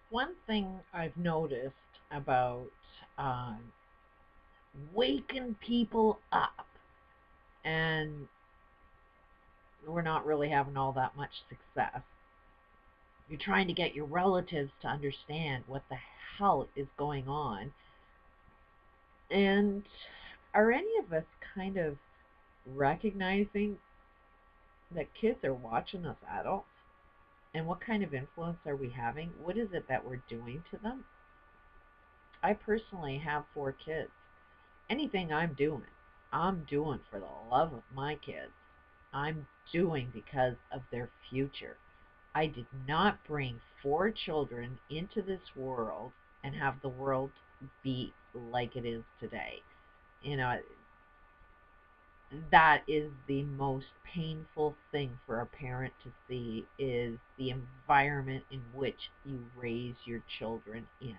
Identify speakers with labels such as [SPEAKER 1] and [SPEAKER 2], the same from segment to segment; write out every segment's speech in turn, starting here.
[SPEAKER 1] One thing I've noticed about waking people up, and we're not really having all that much success. You're trying to get your relatives to understand what the hell is going on. And are any of us kind of recognizing that kids are watching us adults? And what kind of influence are we having? What is it that we're doing to them? I personally have 4 kids. Anything I'm doing for the love of my kids. I'm doing because of their future. I did not bring 4 children into this world and have the world be like it is today. You know, that is the most painful thing for a parent to see is the environment in which you raise your children in.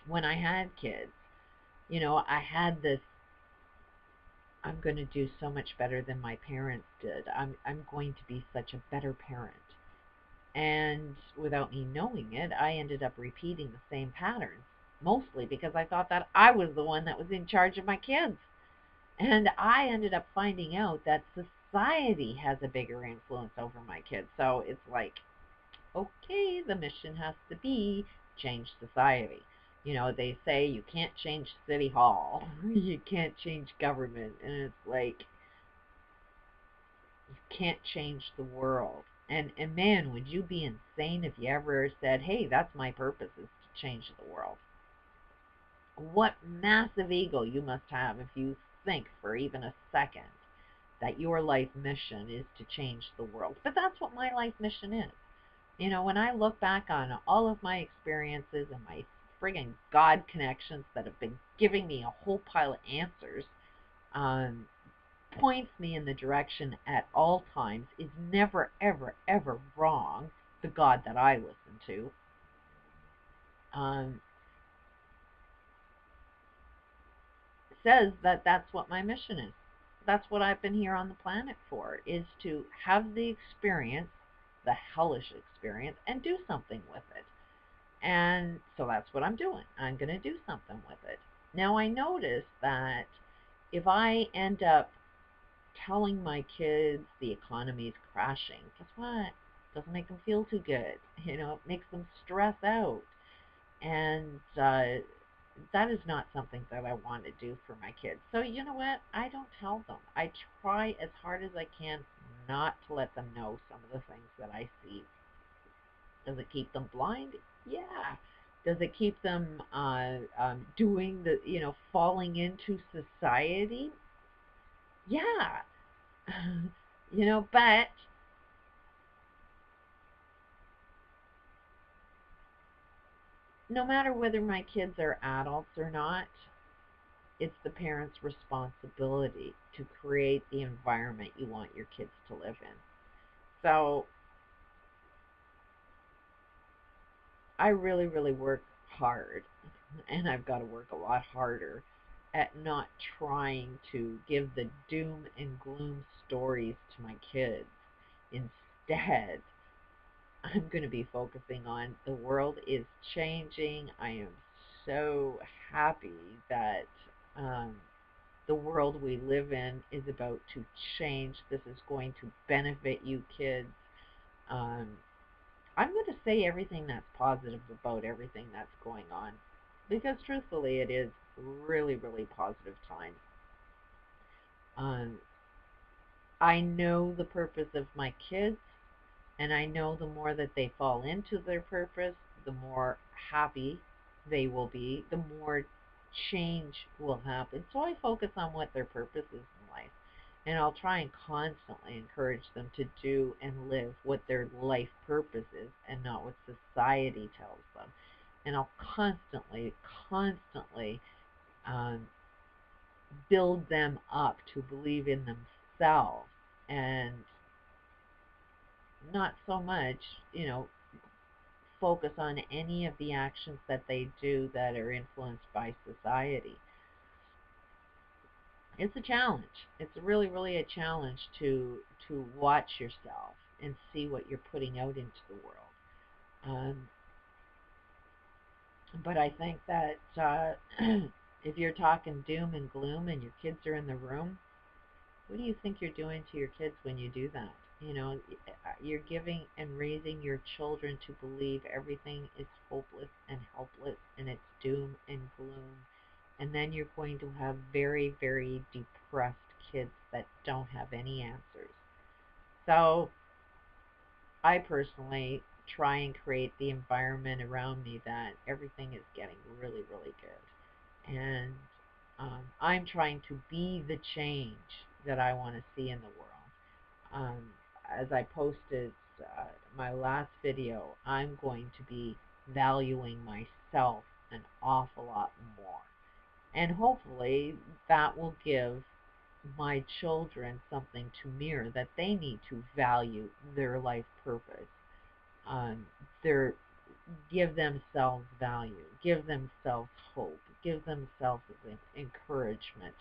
[SPEAKER 1] When I had kids, I had this, I'm going to do so much better than my parents did. I'm going to be such a better parent. And without me knowing it, I ended up repeating the same patterns, mostly because I thought that I was the one that was in charge of my kids. And I ended up finding out that society has a bigger influence over my kids. So it's like, okay, the mission has to be change society. They say you can't change City Hall, you can't change government, and it's like, you can't change the world. And man, would you be insane if you ever said, "Hey, that's my purpose is to change the world." What massive ego you must have if you think for even a second that your life mission is to change the world. But that's what my life mission is. When I look back on all of my experiences and my friggin' God connections that have been giving me a whole pile of answers, um, points me in the direction at all times, is never, ever, ever wrong. The God that I listen to, um, says that that's what my mission is. That's what I've been here on the planet for, is to have the experience, the hellish experience, and do something with it. And so that's what I'm doing. I'm going to do something with it. Now, I notice that if I end up telling my kids the economy is crashing, guess what? It doesn't make them feel too good. It makes them stress out. And that is not something that I want to do for my kids. So, you know what? I don't tell them. I try as hard as I can not to let them know some of the things that I see. Does it keep them blind? Yeah. Does it keep them doing falling into society? Yeah. But no matter whether my kids are adults or not, it's the parent's responsibility to create the environment you want your kids to live in. So I really, really work hard, and I've got to work a lot harder at not trying to give the doom and gloom stories to my kids. Instead, I'm going to be focusing on the world is changing. I am so happy that um, the world we live in is about to change. This is going to benefit you kids. Um, I'm going to say everything that's positive about everything that's going on because truthfully, it is really, really positive times. Um, I know the purpose of my kids, and I know the more that they fall into their purpose, the more happy they will be, the more change will happen. So I focus on what their purpose is in life. And I'll try and constantly encourage them to do and live what their life purpose is and not what society tells them. And I'll constantly, constantly um, build them up to believe in themselves and not so much, focus on any of the actions that they do that are influenced by society. It's a challenge. It's really, really a challenge to watch yourself and see what you're putting out into the world. But I think that if you're talking doom and gloom and your kids are in the room, what do you think you're doing to your kids when you do that? You know, you're giving and raising your children to believe everything is hopeless and helpless and it's doom and gloom. And then you're going to have very, very depressed kids that don't have any answers. So I personally try and create the environment around me that everything is getting really, really good. And I'm trying to be the change that I want to see in the world. Um, as I posted my last video, I'm going to be valuing myself an awful lot more. And hopefully that will give my children something to mirror, that they need to value their life purpose, um, their give themselves value, give themselves hope, give themselves encouragement.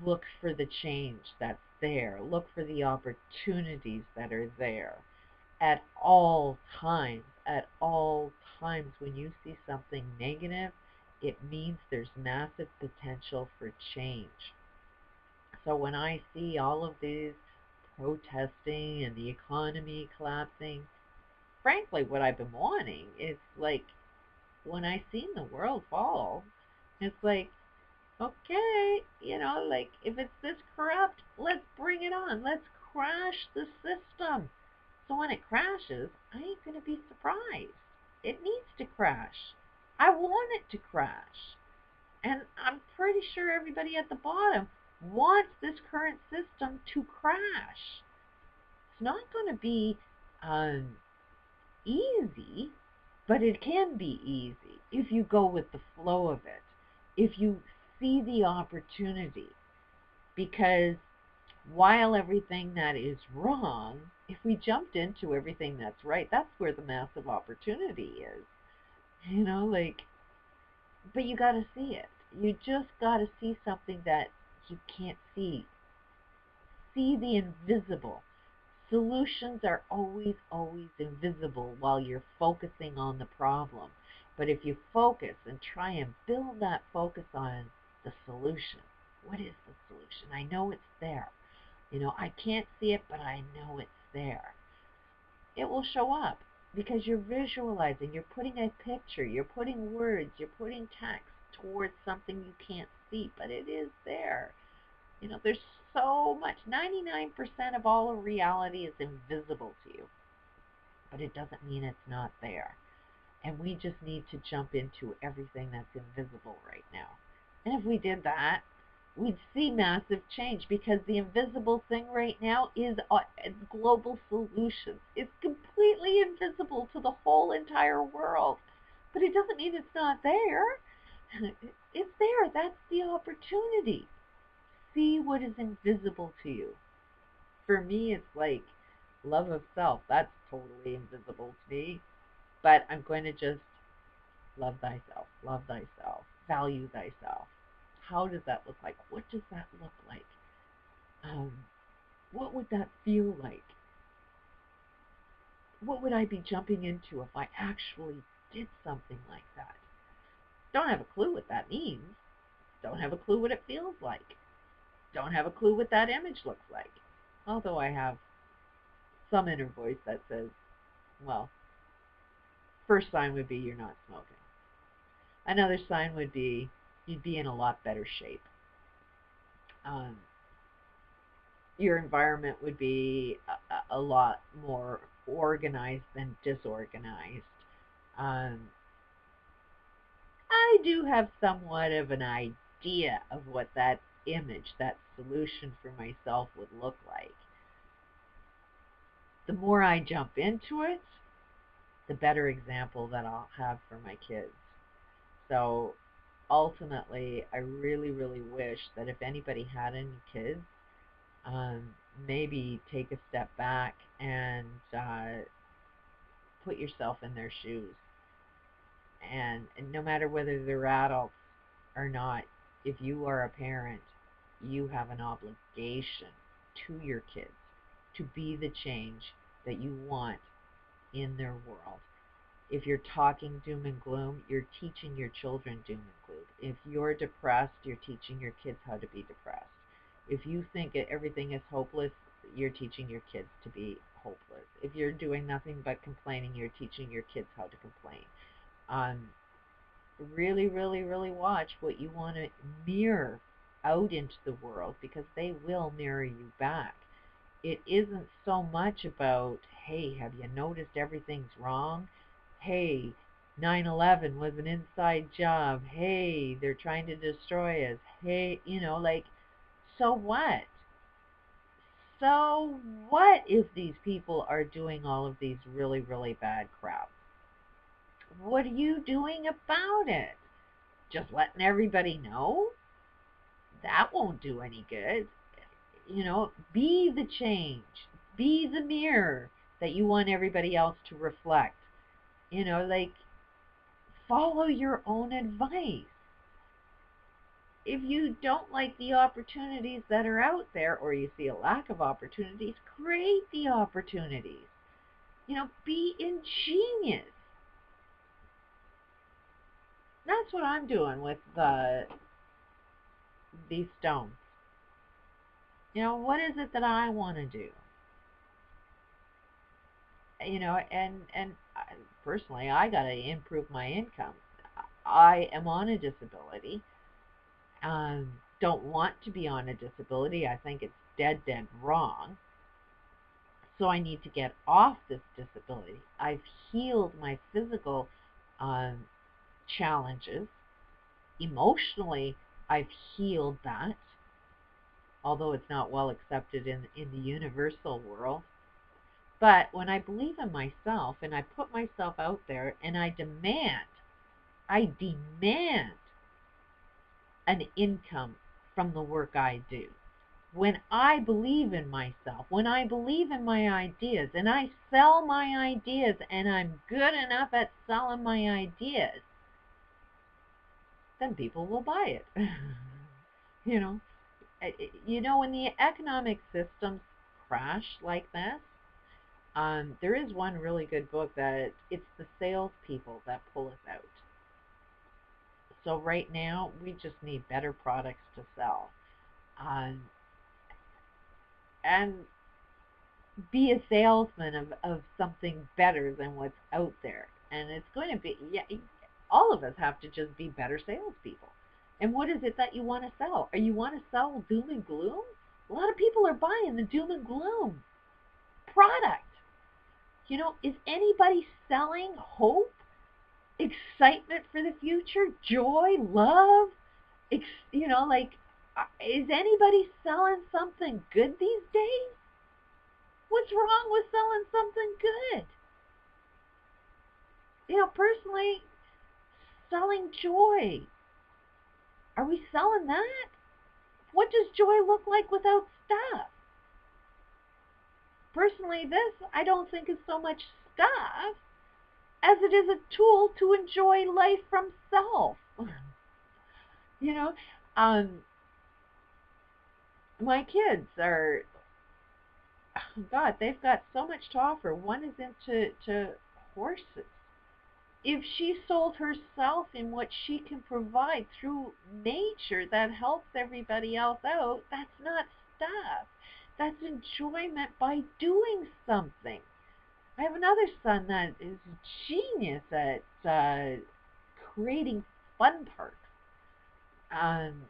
[SPEAKER 1] Look for the change that's there. Look for the opportunities that are there at all times. At all times, when you see something negative, it means there's massive potential for change. So when I see all of these protesting and the economy collapsing, frankly, what I've been wanting is like when I seen the world fall, it's like, okay, like if it's this corrupt, let's bring it on. Let's crash the system. So when it crashes, I ain't going to be surprised. It needs to crash. I want it to crash. And I'm pretty sure everybody at the bottom wants this current system to crash. It's not going to be um, easy, but it can be easy if you go with the flow of it, if you see the opportunity. Because while everything that is wrong, if we jumped into everything that's right, that's where the massive opportunity is. Like, but you got to see it. You just got to see something that you can't see. See the invisible. Solutions are always, always invisible while you're focusing on the problem. But if you focus and try and build that focus on the solution, what is the solution? I know it's there. I can't see it, but I know it's there. It will show up because you're visualizing, you're putting a picture, you're putting words, you're putting text towards something you can't see, but it is there. There's so much. 99% of all of reality is invisible to you, but it doesn't mean it's not there. And we just need to jump into everything that's invisible right now. And if we did that, we'd see massive change, because the invisible thing right now is global solutions. It's completely invisible to the whole entire world, but it doesn't mean it's not there. It's there. That's the opportunity. See what is invisible to you. For me, it's like love of self. That's totally invisible to me. But I'm going to just love thyself, value thyself. How does that look like? What does that look like? Um, what would that feel like? What would I be jumping into if I actually did something like that? Don't have a clue what that means. Don't have a clue what it feels like. Don't have a clue what that image looks like. Although I have some inner voice that says, well, first sign would be you're not smoking. Another sign would be you'd be in a lot better shape. Um, your environment would be a lot more organized than disorganized. Um, I do have somewhat of an idea of what that image, that solution for myself would look like. The more I jump into it, the better example that I'll have for my kids. So ultimately, I really, really wish that if anybody had any kids, maybe take a step back and put yourself in their shoes. And no matter whether they're adults or not, if you are a parent, you have an obligation to your kids to be the change that you want in their world. If you're talking doom and gloom, you're teaching your children doom and gloom. If you're depressed, you're teaching your kids how to be depressed. If you think everything is hopeless, you're teaching your kids to be hopeless. If you're doing nothing but complaining, you're teaching your kids how to complain. Um, Really, really, really watch what you want to mirror out into the world, because they will mirror you back. It isn't so much about, hey, have you noticed everything's wrong? Hey, 9/11 was an inside job. Hey, they're trying to destroy us. Hey, like, so what? So what if these people are doing all of these really, really bad crap? What are you doing about it? Just letting everybody know? That won't do any good. Be the change, be the mirror that you want everybody else to reflect. Like, follow your own advice. If you don't like the opportunities that are out there, or you see a lack of opportunities, create the opportunities. Be ingenious. That's what I'm doing with these stones. What is it that I want to do? And personally, I got to improve my income. I am on a disability. Don't want to be on a disability. I think it's dead wrong. So I need to get off this disability. I've healed my physical um, challenges. Emotionally, I've healed that, although it's not well accepted in the universal world. But when I believe in myself and I put myself out there and I demand an income from the work I do. When I believe in myself, when I believe in my ideas, and I sell my ideas, and I'm good enough at selling my ideas, then people will buy it. you know, when the economic systems crash like this, there is one really good book that it's the salespeople that pull us out. So right now, we just need better products to sell. Um, and be a salesman of something better than what's out there. And it's going to be, yeah, all of us have to just be better salespeople. And what is it that you want to sell? Or you want to sell doom and gloom? A lot of people are buying the doom and gloom product. Is anybody selling hope, excitement for the future, joy, love? Like, is anybody selling something good these days? What's wrong with selling something good? Personally, selling joy. Are we selling that? What does joy look like without stuff? Personally, this I don't think is so much stuff as it is a tool to enjoy life from self. you know, um, my kids are, God, they've got so much to offer. One is into horses. If she sold herself in what she can provide through nature that helps everybody else out, that's not stuff. That's enjoyment by doing something. I have another son that is a genius at creating fun parks. Um,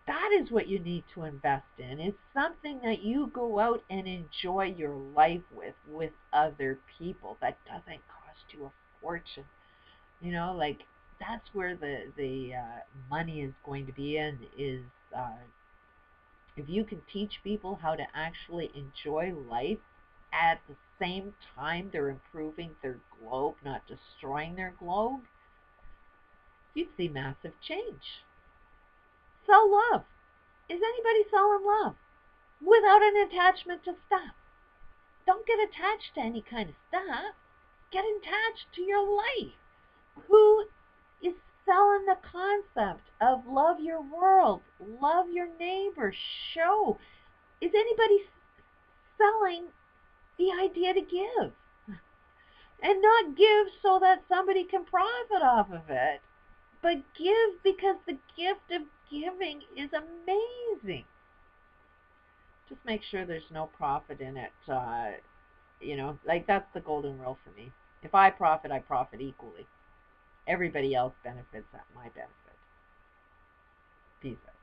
[SPEAKER 1] that is what you need to invest in. It's something that you go out and enjoy your life with other people. That doesn't cost you a fortune. Like, that's where the money is going to be in, is if you can teach people how to actually enjoy life at the same time they're improving their globe, not destroying their globe, you'd see massive change. Sell love. Is anybody selling love without an attachment to stuff? Don't get attached to any kind of stuff. Get attached to your life. Who is selling the concept of love your world, love your neighbor, show? Is anybody selling the idea to give? And not give so that somebody can profit off of it, but give because the gift of giving is amazing. Just make sure there's no profit in it. Like that's the golden rule for me. If I profit equally. Everybody else benefits at my benefit. Peace out.